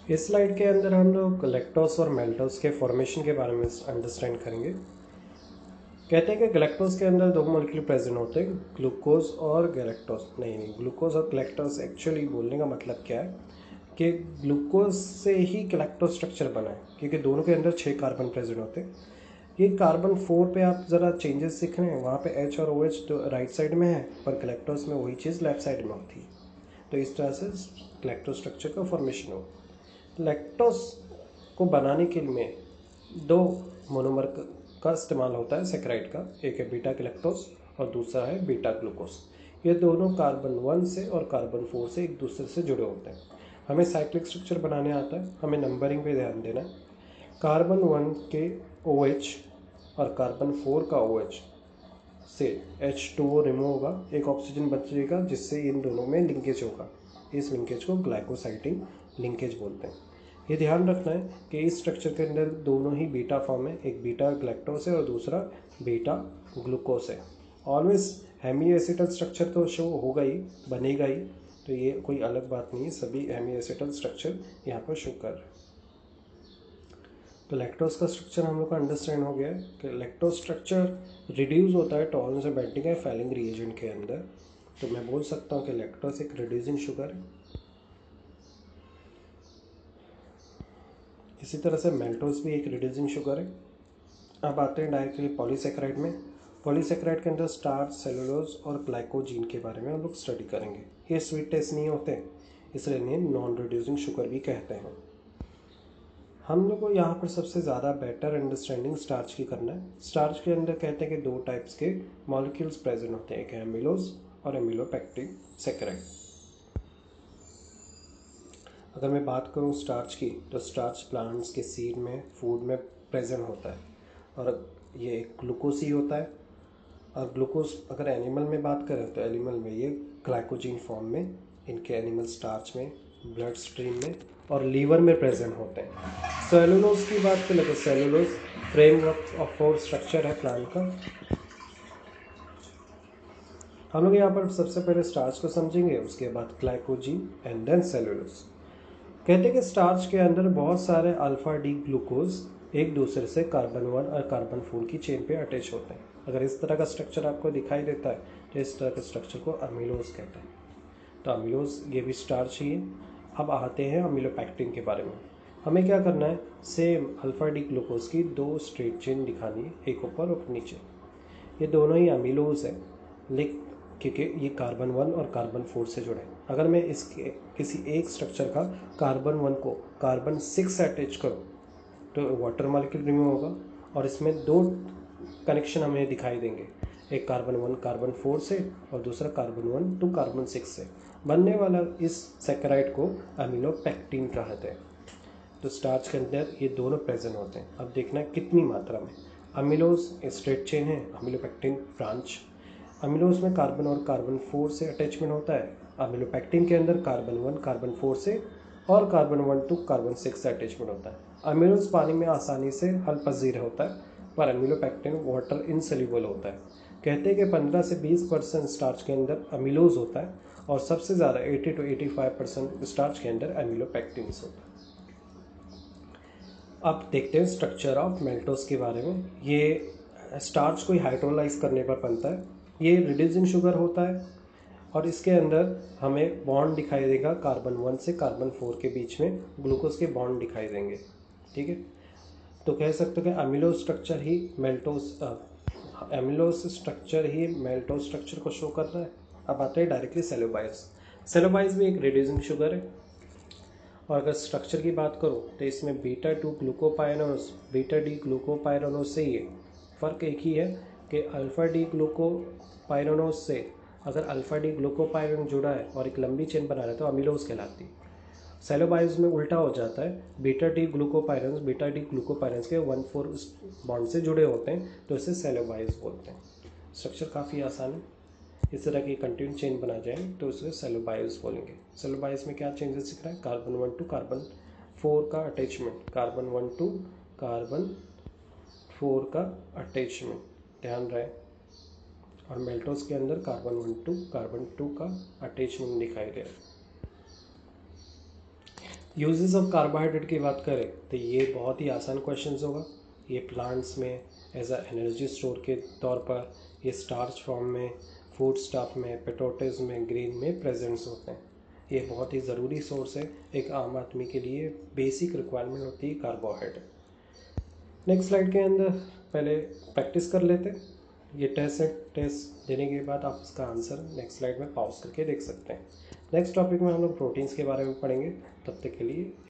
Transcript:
इस स्लाइड के अंदर हम लोग गैलेक्टोस और मेल्टोस के फॉर्मेशन के बारे में अंडरस्टैंड करेंगे। कहते हैं कि गैलेक्टोस के अंदर दो मॉलिक्यूल प्रेजेंट होते हैं, ग्लूकोज और गैलेक्टोस। नहीं, ग्लूकोज और गैलेक्टोस एक्चुअली बोलने का मतलब क्या है कि ग्लूकोज से ही गैलेक्टोस स्ट्रक्चर बना है, क्योंकि दोनों के अंदर 6 कार्बन प्रेजेंट होते हैं। ये कार्बन 4 पे आप ज़रा चेंजेस दिख रहे हैं, वहाँ पे H और OH तो राइट साइड में है, पर गैलेक्टोस में वही चीज़ लेफ्ट साइड में होती है। तो इस तरह से गैलेक्टोस स्ट्रक्चर का फॉर्मेशन हो। लैक्टोस को बनाने के लिए 2 मोनोमर का इस्तेमाल होता है सैकराइड का, एक है बीटा गैलेक्टोस और दूसरा है बीटा ग्लूकोस। ये दोनों कार्बन 1 से और कार्बन 4 से एक दूसरे से जुड़े होते हैं। हमें साइक्लिक स्ट्रक्चर बनाने आता है, हमें नंबरिंग पे ध्यान देना है। कार्बन 1 के OH और कार्बन 4 का OH से H2O रिमूव होगा, एक ऑक्सीजन बचेगा जिससे इन दोनों में लिंकेज होगा। इस लिंकेज को ग्लाइकोसाइडिंग लिंकेज बोलते हैं। ये ध्यान रखना है कि इस स्ट्रक्चर के अंदर दोनों ही बीटा फॉर्म है, एक बीटा गैलेक्टोस है और दूसरा बीटा ग्लूकोस है। ऑलवेज हेमी एसिटल स्ट्रक्चर तो शो होगा ही, बनेगा ही, तो ये कोई अलग बात नहीं है, सभी हेमी एसिटल स्ट्रक्चर यहाँ पर शो कर रहे हैं। तो लैक्टोस का स्ट्रक्चर हम लोग का अंडरस्टैंड हो गया है कि लैक्टोस स्ट्रक्चर रिड्यूस होता है टॉलरेंस और बेंडिंग है फैलिंग रिएजेंट के अंदर। तो मैं बोल सकता हूँ कि लैक्टोस एक रिड्यूसिंग शुगर है। इसी तरह से मेल्टोस भी एक रिड्यूसिंग शुगर है। अब आते हैं डायरेक्टली पॉलीसेकेराइड में। पॉलीसेकेराइड के अंदर स्टार्च, सेलुलोज और ग्लाइकोजीन के बारे में हम लोग स्टडी करेंगे। ये स्वीट टेस्ट नहीं होते, इसलिए इन्हें नॉन रिड्यूसिंग शुगर भी कहते हैं। हम लोग को यहाँ पर सबसे ज़्यादा बेटर अंडरस्टैंडिंग स्टार्च की करना है। स्टार्च के अंदर कहते हैं कि 2 टाइप्स के मॉलिक्यूल्स प्रेजेंट होते हैं, एक है एमिलोज और एमिलोपेक्टिक सेकेराइड। अगर मैं बात करूँ स्टार्च की, तो स्टार्च प्लांट्स के सीड में, फूड में प्रेजेंट होता है और ये एक ग्लूकोज ही होता है। और ग्लूकोज अगर एनिमल में बात करें तो एनिमल में ये ग्लाइकोजीन फॉर्म में इनके एनिमल स्टार्च में, ब्लड स्ट्रीम में और लीवर में प्रेजेंट होते हैं। सेलुलोज की बात करें तो सेलुलोज फ्रेमवर्क ऑफ और स्ट्रक्चर है प्लांट का। हम लोग यहाँ पर सबसे पहले स्टार्च को समझेंगे, उसके बाद ग्लाइकोजीन एंड देन सेलुलोज। कहते हैं कि स्टार्च के अंदर बहुत सारे अल्फा डी ग्लूकोज एक दूसरे से कार्बन 1 और कार्बन 4 की चेन पे अटैच होते हैं। अगर इस तरह का स्ट्रक्चर आपको दिखाई देता है तो इस तरह के स्ट्रक्चर को अमीलोज कहते हैं। तो अमीलोज ये भी स्टार्च ही है। अब आते हैं अमीलोपेक्टिन के बारे में। हमें क्या करना है, सेम अल्फा डी ग्लूकोज की 2 स्ट्रेट चेन दिखानी है, एक ऊपर और नीचे। ये दोनों ही अमीलोज है, लेकिन क्योंकि ये कार्बन 1 और कार्बन 4 से जुड़े हैं। अगर मैं इसके किसी एक स्ट्रक्चर का कार्बन 1 को कार्बन 6 से अटैच करूँ तो वाटर मॉलिक्यूल रिमूव होगा और इसमें 2 कनेक्शन हमें दिखाई देंगे, एक कार्बन 1 कार्बन 4 से और दूसरा कार्बन 1 टू कार्बन 6 से। बनने वाला इस सेकेराइड को अमीलोपेक्टिन कहते हैं। तो स्टार्च के अंदर ये दोनों प्रेजेंट होते हैं। अब देखना है कितनी मात्रा में। अमीलोज स्ट्रेट चेन है, अमीलोपेक्टिन ब्रांच। अमीलोज में कार्बन और कार्बन 4 से अटैचमेंट होता है। अमीलोपेक्टिन के अंदर कार्बन 1 कार्बन 4 से और कार्बन 1 टू कार्बन 6 से अटैचमेंट होता है। अमीलोज पानी में आसानी से हल पजीर होता है, पर अमीलोपेक्टिन वाटर इनसोल्यूबल होता है। कहते हैं कि 15 से 20% स्टार्च के अंदर अमीलोज होता है और सबसे ज़्यादा 80 to 85% स्टार्च के अंदर अमीलोपेक्टिन होता है। अब देखते हैं स्ट्रक्चर ऑफ मेल्टोस के बारे में। ये स्टार्च को हाइड्रोलाइज करने पर बनता है। ये रिड्यूसिंग शुगर होता है और इसके अंदर हमें बॉन्ड दिखाई देगा कार्बन 1 से कार्बन 4 के बीच में ग्लूकोज के बॉन्ड दिखाई देंगे। ठीक है, तो कह सकते हो कि अमीलोज स्ट्रक्चर ही मेल्टोस स्ट्रक्चर को शो कर रहा है। अब आते हैं डायरेक्टली सेलोबाइज। सेलोबाइज भी एक रिड्यूसिंग शुगर है और अगर स्ट्रक्चर की बात करूँ तो इसमें बीटा 2 ग्लूकोपाइरानोस, बीटा डी ग्लूकोपाइरानोस से ये फ़र्क एक ही है कि अल्फ़ा डी ग्लूकोपाइरानोस से अगर अल्फ़ा डी ग्लूकोपाइरान जुड़ा है और एक लंबी चेन बना रहा है तो अमीलोज कहलाती है। सेलोबाइज में उल्टा हो जाता है, बीटा डी ग्लूकोपाइरान्स के 1,4 बॉन्ड से जुड़े होते हैं, तो इसे सेलोबाइज बोलते हैं। स्ट्रक्चर काफ़ी आसान है। इस तरह की कंटिन्यू चेन बना जाए तो उसे सेलोबाइज बोलेंगे। सेलोबाइज में क्या चेंजेस दिख रहा है, कार्बन 1 टू कार्बन 4 का अटैचमेंट, कार्बन 1 टू कार्बन 4 का अटैचमेंट ध्यान रहे। और मेल्टोस के अंदर कार्बन 1 टू कार्बन 2 का अटैचमेंट दिखाई दे रहा है। यूजेस ऑफ कार्बोहाइड्रेट की बात करें तो ये बहुत ही आसान क्वेश्चन होगा। ये प्लांट्स में एज अ एनर्जी स्टोर के तौर पर, ये स्टार्च फॉर्म में, फूड स्टफ में, पोटैटोज में, ग्रीन में प्रेजेंट्स होते हैं। ये बहुत ही ज़रूरी सोर्स है, एक आम आदमी के लिए बेसिक रिक्वायरमेंट होती है कार्बोहाइड्रेट। नेक्स्ट स्लाइड के अंदर पहले प्रैक्टिस कर लेते हैं। ये टेस्ट है, टेस्ट देने के बाद आप इसका आंसर नेक्स्ट स्लाइड में पॉज करके देख सकते हैं। नेक्स्ट टॉपिक में हम लोग प्रोटीन्स के बारे में पढ़ेंगे। तब तक के लिए